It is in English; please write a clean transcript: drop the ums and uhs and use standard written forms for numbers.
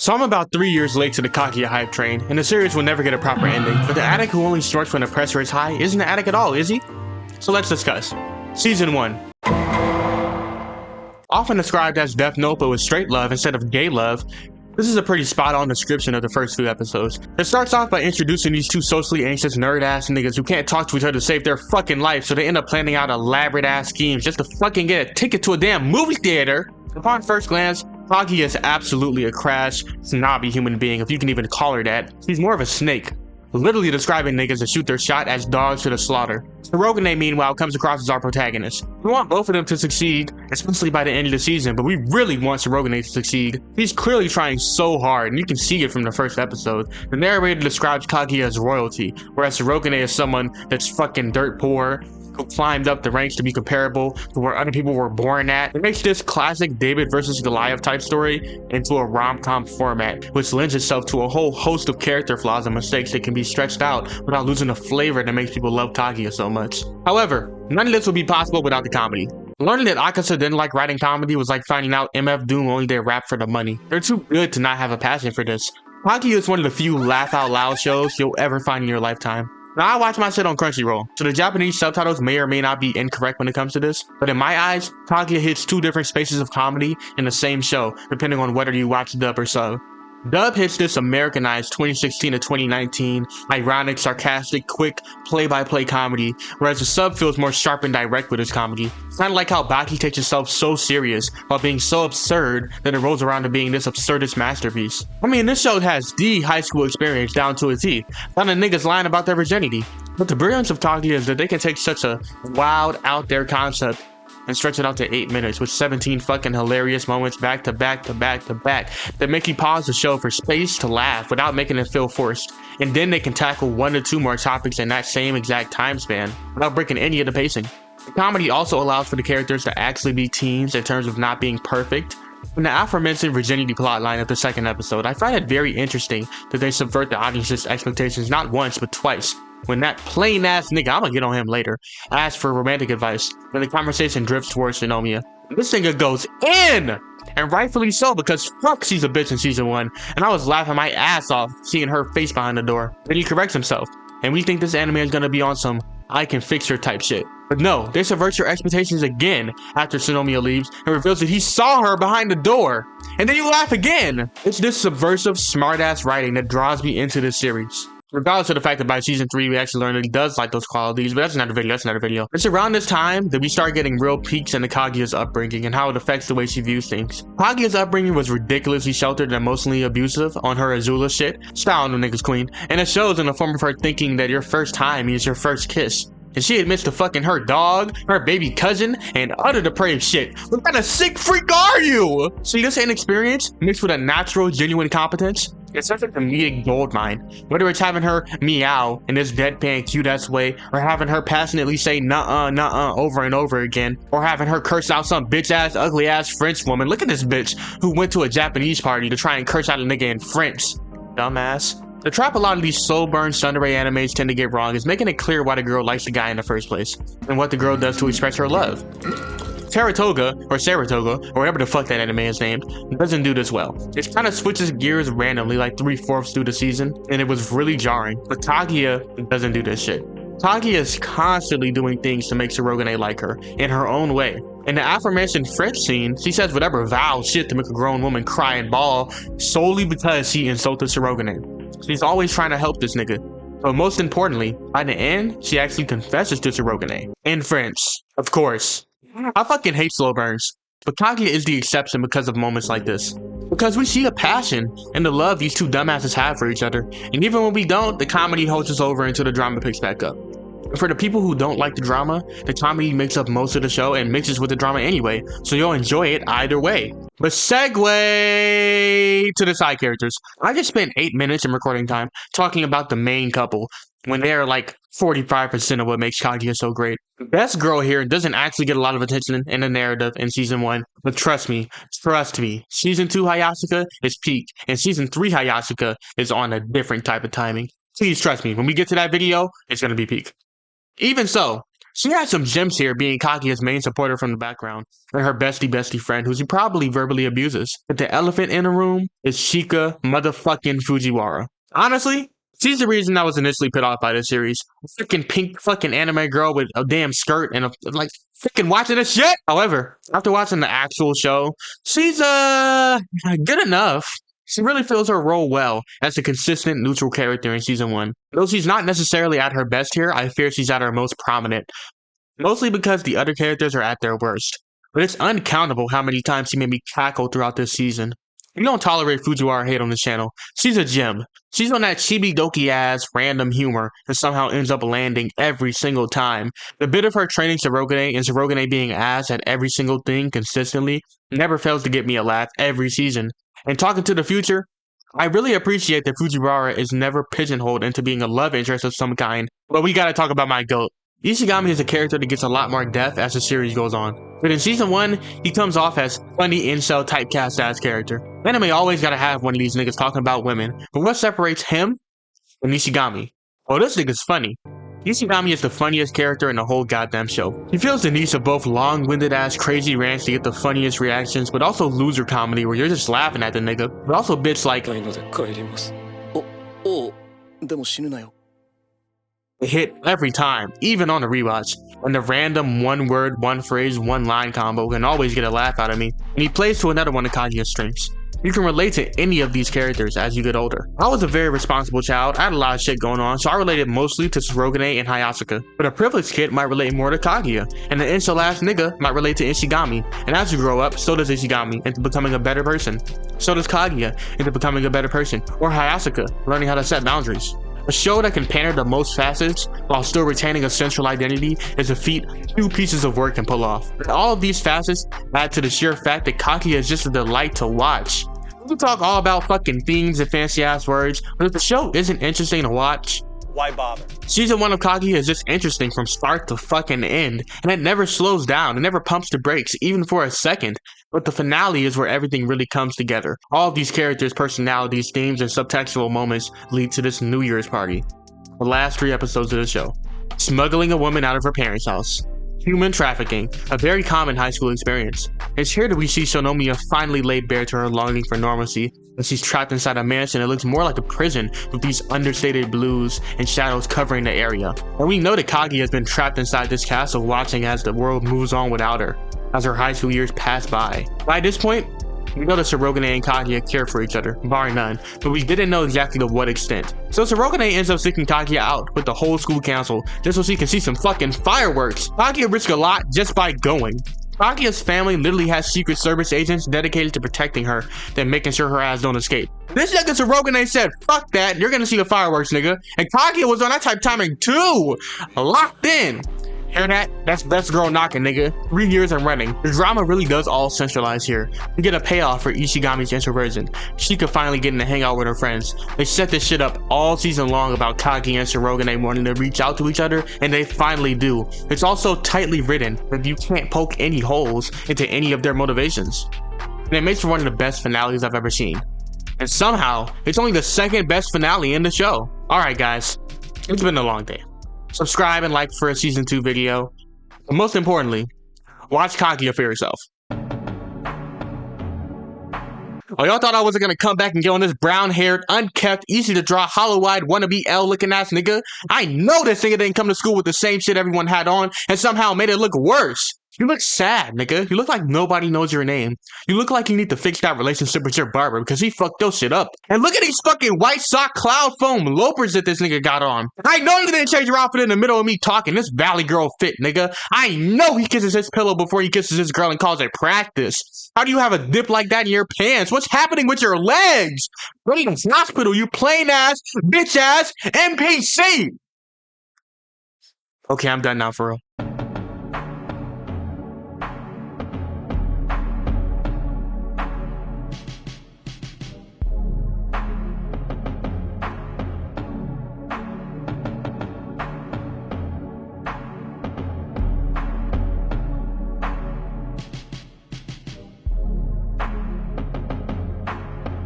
So I'm about 3 years late to the Kaguya hype train, and the series will never get a proper ending, but the addict who only snorts when the pressure is high isn't an addict at all, is he? So let's discuss. Season 1. Often described as death note but with straight love instead of gay love, this is a pretty spot-on description of the first few episodes. It starts off by introducing these two socially anxious nerd-ass niggas who can't talk to each other to save their fucking life, so they end up planning out elaborate-ass schemes just to fucking get a ticket to a damn movie theater. Upon first glance, Kaguya is absolutely a crass, snobby human being, if you can even call her that. She's more of a snake, literally describing niggas that shoot their shot as dogs to the slaughter. ℂ𝕙𝕖, meanwhile, comes across as our protagonist. We want both of them to succeed, especially by the end of the season, but we really want ℂ𝕙𝕖 to succeed. He's clearly trying so hard, and you can see it from the first episode. The narrator describes Kaguya as royalty, whereas ℂ𝕙𝕖 is someone that's fucking dirt poor, who climbed up the ranks to be comparable to where other people were born at. It makes this classic David versus Goliath type story into a rom-com format, which lends itself to a whole host of character flaws and mistakes that can be stretched out without losing the flavor that makes people love Kaguya so much. However, none of this would be possible without the comedy. Learning that Akasa didn't like writing comedy was like finding out MF Doom only did rap for the money. They're too good to not have a passion for this. Kaguya is one of the few laugh-out-loud shows you'll ever find in your lifetime. Now, I watch my shit on Crunchyroll, so the Japanese subtitles may or may not be incorrect when it comes to this, but in my eyes, Kaguya hits two different spaces of comedy in the same show, depending on whether you watch dub or sub. Dub hits this Americanized 2016 to 2019, ironic, sarcastic, quick, play-by-play comedy, whereas the sub feels more sharp and direct with its comedy. It's kind of like how Baki takes itself so serious while being so absurd that it rolls around to being this absurdist masterpiece. I mean, this show has the high school experience down to a T, down to niggas lying about their virginity. But the brilliance of Kaguya is that they can take such a wild, out there concept and stretch it out to 8 minutes with 17 fucking hilarious moments back to back to back to back that make you pause the show for space to laugh without making it feel forced. And then they can tackle 1 to 2 more topics in that same exact time span without breaking any of the pacing. The comedy also allows for the characters to actually be teens in terms of not being perfect. In the aforementioned virginity plotline of the second episode, I find it very interesting that they subvert the audience's expectations not once but twice. When that plain ass nigga, I'ma get on him later, asks for romantic advice, when the conversation drifts towards ℂ𝕖𝕗. This nigga goes in! And rightfully so, because fuck, she's a bitch in season 1, and I was laughing my ass off seeing her face behind the door. Then he corrects himself, and we think this anime is gonna be on some I can fix her type shit. But no, they subvert your expectations again after ℂ𝕖𝕗 leaves and reveals that he saw her behind the door. And then you laugh again! It's this subversive, smart-ass writing that draws me into this series. Regardless of the fact that by season 3 we actually learned that he does like those qualities, but that's another video, It's around this time that we start getting real peaks into Kaguya's upbringing and how it affects the way she views things. Kaguya's upbringing was ridiculously sheltered and emotionally abusive on her Azula shit, style no niggas queen, and it shows in the form of her thinking that your first time means your first kiss. And she admits to fucking her dog, her baby cousin, and other depraved shit. What kind of sick freak are you? See, this inexperience mixed with a natural, genuine competence, it's such a comedic goldmine. Whether it's having her meow in this deadpan cute-ass way, or having her passionately say nuh-uh, nuh-uh over and over again, or having her curse out some bitch-ass, ugly-ass French woman. Look at this bitch who went to a Japanese party to try and curse out a nigga in French. Dumbass. The trap a lot of these soul-burn tsundere animes tend to get wrong is making it clear why the girl likes the guy in the first place, and what the girl does to express her love. Saratoga, or whatever the fuck that anime is named, doesn't do this well. It kind of switches gears randomly like 3/4 through the season, and it was really jarring. But Kaguya doesn't do this shit. Kaguya is constantly doing things to make ℂ𝕖𝕗 like her, in her own way. In the aforementioned French scene, she says whatever vile shit to make a grown woman cry and bawl solely because she insulted ℂ𝕖𝕗. She's always trying to help this nigga. But most importantly, by the end, she actually confesses to ℂ𝕖𝕗. In French, of course. I fucking hate slow burns, but Kaguya is the exception because of moments like this. Because we see the passion and the love these two dumbasses have for each other, and even when we don't, the comedy holds us over until the drama picks back up. And for the people who don't like the drama, the comedy makes up most of the show and mixes with the drama anyway, so you'll enjoy it either way. But segue to the side characters. I just spent 8 minutes in recording time talking about the main couple, when they are like 45% of what makes Kaguya so great. The best girl here doesn't actually get a lot of attention in the narrative in season 1, but trust me, season 2 Hayasuka is peak, and season 3 Hayasuka is on a different type of timing. Please trust me, when we get to that video, it's gonna be peak. Even so, She had some gems here, being Kaguya's main supporter from the background, and her bestie friend, who she probably verbally abuses. But the elephant in the room is Shika motherfucking Fujiwara. Honestly, she's the reason I was initially put off by this series. A freaking pink fucking anime girl with a damn skirt and like freaking watching this shit. However, after watching the actual show, she's good enough. She really fills her role well as a consistent neutral character in season 1. Though she's not necessarily at her best here, I fear she's at her most prominent. Mostly because the other characters are at their worst. But it's uncountable how many times she made me cackle throughout this season. We don't tolerate Fujiwara hate on this channel. She's a gem. She's on that chibi-doki ass random humor and somehow ends up landing every single time. The bit of her training Shirogane and Shirogane being ass at every single thing consistently never fails to get me a laugh every season. And talking to the future, I really appreciate that Fujiwara is never pigeonholed into being a love interest of some kind. But we gotta talk about my GOAT. Ishigami is a character that gets a lot more depth as the series goes on. But in season 1, he comes off as funny incel typecast ass character. Anime always gotta have one of these niggas talking about women. But what separates him from Ishigami? Oh, this nigga's funny. Ishigami is the funniest character in the whole goddamn show. He feels the niche of both long-winded ass crazy rants to get the funniest reactions, but also loser comedy where you're just laughing at the nigga. But also bits like it hit every time, even on the rewatch. And the random one word, one phrase, one line combo can always get a laugh out of me. And he plays to another one of Kaguya's strengths. You can relate to any of these characters as you get older. I was a very responsible child. I had a lot of shit going on, so I related mostly to Shirogane and Hayasuka. But a privileged kid might relate more to Kaguya, and an incel ass nigga might relate to Ishigami. And as you grow up, so does Ishigami into becoming a better person. So does Kaguya into becoming a better person. Or Hayasuka, learning how to set boundaries. A show that can pander the most facets while still retaining a central identity is a feat few pieces of work can pull off. And all of these facets add to the sheer fact that Kaguya is just a delight to watch. We can talk all about fucking themes and fancy ass words, but if the show isn't interesting to watch, why bother? Season 1 of Kaguya is just interesting from start to fucking end, and it never slows down, it never pumps the brakes, even for a second. But the finale is where everything really comes together. All of these characters, personalities, themes, and subtextual moments lead to this New Year's party. The last 3 episodes of the show. Smuggling a woman out of her parents' house. Human trafficking, a very common high school experience. It's here that we see Shinomiya finally laid bare to her longing for normalcy, as she's trapped inside a mansion that looks more like a prison with these understated blues and shadows covering the area. And we know that Kaguya has been trapped inside this castle watching as the world moves on without her, as her high school years pass by. By this point, we know that Shirogane and Kaguya care for each other, bar none, but we didn't know exactly to what extent. So Shirogane ends up seeking Kaguya out with the whole school council, just so she can see some fucking fireworks. Kaguya risks a lot just by going. Kaguya's family literally has secret service agents dedicated to protecting her, then making sure her ass don't escape. This nigga Shirogane said, fuck that, you're gonna see the fireworks, nigga. And Kaguya was on that type of timing too, locked in. Hear that? That's best girl knocking, nigga. 3 years and running. The drama really does all centralize here. We get a payoff for Ishigami's introversion. Shika finally getting to hang out with her friends. They set this shit up all season long about Kaguya and Shirogane wanting to reach out to each other, and they finally do. It's also tightly written that you can't poke any holes into any of their motivations. And it makes for one of the best finales I've ever seen. And somehow, it's only the 2nd best finale in the show. Alright guys, it's been a long day. Subscribe and like for a season 2 video. But most importantly, watch Kaguya for yourself. Oh, y'all thought I wasn't gonna come back and get on this brown-haired, unkept, easy-to-draw, hollow-eyed, wannabe L-looking ass nigga? I know this nigga didn't come to school with the same shit everyone had on and somehow made it look worse. You look sad, nigga. You look like nobody knows your name. You look like you need to fix that relationship with your barber because he fucked your shit up. And look at these fucking white sock cloud foam lopers that this nigga got on. I know you didn't change your outfit in the middle of me talking. This Valley Girl fit, nigga. I know he kisses his pillow before he kisses his girl and calls it practice. How do you have a dip like that in your pants? What's happening with your legs? Raiders Hospital, you plain ass, bitch ass, NPC. Okay, I'm done now for real.